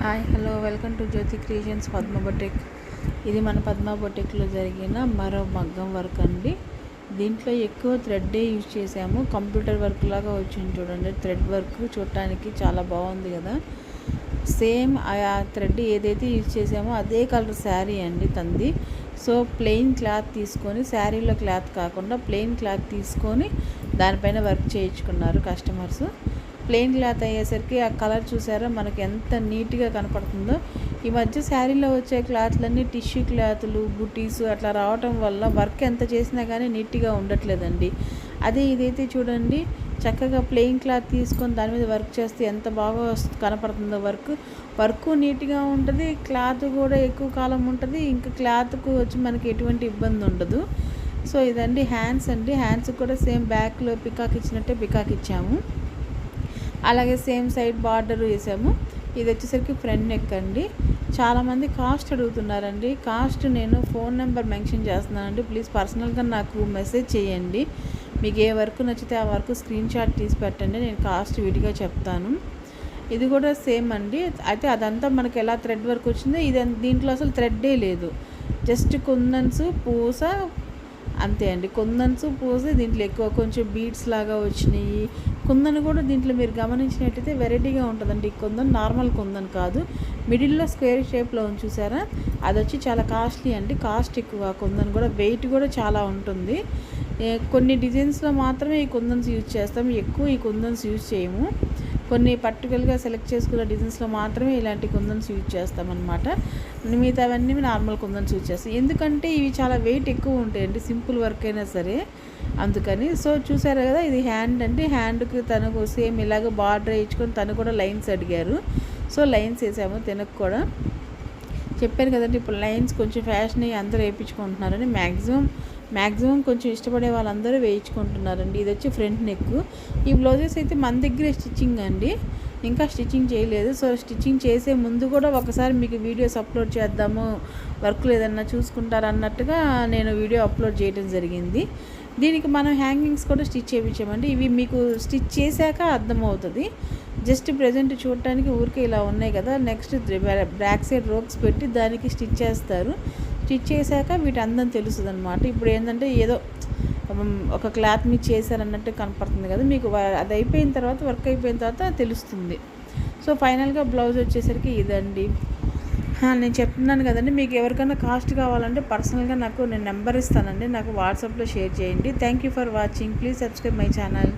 Hi hello welcome to Jyothi creations Padma boutique. ఇది మన పద్మ బొటిక్లో జరిగిన మరో మగ్గం వర్క్ అండి. దీంట్లో ఎక్కువ థ్రెడ్డే యూజ్ చేసాము. కంప్యూటర్ వర్క్ లాగా వచ్చింది చూడండి. థ్రెడ్ వర్క్ చూడటానికి చాలా బాగుంది కదా. సేమ్ ఆ థ్రెడ్ ఏదైతే యూజ్ చేసామో అదే కలర్ శారీ అండి తంది. సో ప్లెయిన్ క్లాత్ తీసుకొని, శారీలో క్లాత్ కాకుండా ప్లెయిన్ క్లాత్ తీసుకొని దానిపైన వర్క్ చేయించుకున్నారు కస్టమర్స్. ప్లెయిన్ క్లాత్ అయ్యేసరికి ఆ కలర్ చూసారా మనకి ఎంత నీట్గా కనపడుతుందో. ఈ మధ్య శారీలో వచ్చే క్లాత్లన్నీ టిష్యూ క్లాతులు, బుటీస్ అట్లా రావటం వల్ల వర్క్ ఎంత చేసినా కానీ నీట్గా ఉండట్లేదండి. అదే ఇదైతే చూడండి, చక్కగా ప్లెయిన్ క్లాత్ తీసుకొని దాని మీద వర్క్ చేస్తే ఎంత బాగా కనపడుతుందో. వర్క్ నీట్గా ఉంటుంది, క్లాత్ కూడా ఎక్కువ కాలం ఉంటుంది. ఇంకా క్లాత్కు వచ్చి మనకి ఎటువంటి ఇబ్బంది ఉండదు. సో ఇదండి హ్యాండ్స్ అండి. హ్యాండ్స్ కూడా సేమ్ బ్యాక్లో పికాక్ ఇచ్చినట్టే పికాక్ ఇచ్చాము. అలాగే సేమ్ సైడ్ బార్డర్ వేసాము. ఇది వచ్చేసరికి ఫ్రంట్ నెక్ అండి. చాలామంది కాస్ట్ అడుగుతున్నారండి. కాస్ట్ నేను ఫోన్ నెంబర్ మెన్షన్ చేస్తున్నానండి. ప్లీజ్ పర్సనల్గా నాకు మెసేజ్ చేయండి. మీకు ఏ వర్క్ నచ్చితే ఆ వర్క్ స్క్రీన్ షాట్ తీసి పెట్టండి, నేను కాస్ట్ విడిగా చెప్తాను. ఇది కూడా సేమ్ అండి. అయితే అదంతా మనకి ఎలా థ్రెడ్ వర్క్ వచ్చిందో దీంట్లో అసలు థ్రెడ్డే లేదు. జస్ట్ కుందన్స్ పూస అంతే అండి. కుందన్స్ పూస దీంట్లో ఎక్కువ కొంచెం బీడ్స్ లాగా వచ్చినాయి. కుందన్ కూడా దీంట్లో మీరు గమనించినట్టయితే వెరైటీగా ఉంటుందండి. కుందన్ నార్మల్ కుందన్ కాదు, మిడిల్లో స్క్వేర్ షేప్లో ఉంది చూసారా, అది వచ్చి చాలా కాస్ట్లీ అండి. కాస్ట్ ఎక్కువ. కుందన్ కూడా వెయిట్ కూడా చాలా ఉంటుంది. కొన్ని డిజైన్స్లో మాత్రమే ఈ కుందన్స్ యూజ్ చేస్తాము, ఎక్కువ ఈ కుందన్స్ యూజ్ చేయము. కొన్ని పర్టికులర్గా సెలెక్ట్ చేసుకున్న డిజైన్స్లో మాత్రమే ఇలాంటి కుందన్స్ యూజ్ చేస్తామన్నమాట. మిగతావన్నీ నార్మల్ కుందన్స్ యూజ్ చేస్తాం. ఎందుకంటే ఇవి చాలా వెయిట్ ఎక్కువ ఉంటాయండి, సింపుల్ వర్క్ అయినా సరే, అందుకని. సో చూసారు కదా, ఇది హ్యాండ్ అండి. హ్యాండ్కి తనకు సేమ్ ఇలాగ బార్డర్ వేయించుకొని తను కూడా లైన్స్ అడిగారు. సో లైన్స్ వేసాము. తనకు కూడా చెప్పాను కదండి, ఇప్పుడు లైన్స్ కొంచెం ఫ్యాషన్ అయ్యి అందరూ వేయించుకుంటున్నారని. మ్యాక్సిమం కొంచెం ఇష్టపడే వాళ్ళందరూ వేయించుకుంటున్నారండి. ఇది వచ్చి ఫ్రంట్ నెక్. ఈ బ్లౌజెస్ అయితే మన దగ్గరే స్టిచ్చింగ్ అండి, ఇంకా స్టిచ్చింగ్ చేయలేదు. సో స్టిచ్చింగ్ చేసే ముందు కూడా ఒకసారి మీకు వీడియోస్ అప్లోడ్ చేద్దాము, వర్క్ లేదన్నా చూసుకుంటారన్నట్టుగా నేను వీడియో అప్లోడ్ చేయడం జరిగింది. దీనికి మనం హ్యాంగింగ్స్ కూడా స్టిచ్ చేయించామండి. ఇవి మీకు స్టిచ్ చేశాక అర్థమవుతుంది. జస్ట్ ప్రజెంట్ చూడటానికి ఊరికే ఇలా ఉన్నాయి కదా. నెక్స్ట్ బ్యాక్ సైడ్ రోప్స్ పెట్టి దానికి స్టిచ్ చేస్తారు. స్టిచ్ చేశాక వీటి అందం తెలుస్తుంది అనమాట. ఇప్పుడు ఏంటంటే ఏదో ఒక క్లాత్ మీద చేశారన్నట్టు కనపడుతుంది కదా మీకు. అది అయిపోయిన తర్వాత, వర్క్ అయిపోయిన తర్వాత తెలుస్తుంది. సో ఫైనల్గా బ్లౌజ్ వచ్చేసరికి ఇదండి. నేను చెప్తున్నాను కదండి, మీకు ఎవరికైనా కాస్ట్ కావాలంటే పర్సనల్గా నేను నెంబర్ ఇస్తానండి, నాకు వాట్సాప్లో షేర్ చేయండి. Thank you for watching. Please subscribe my channel.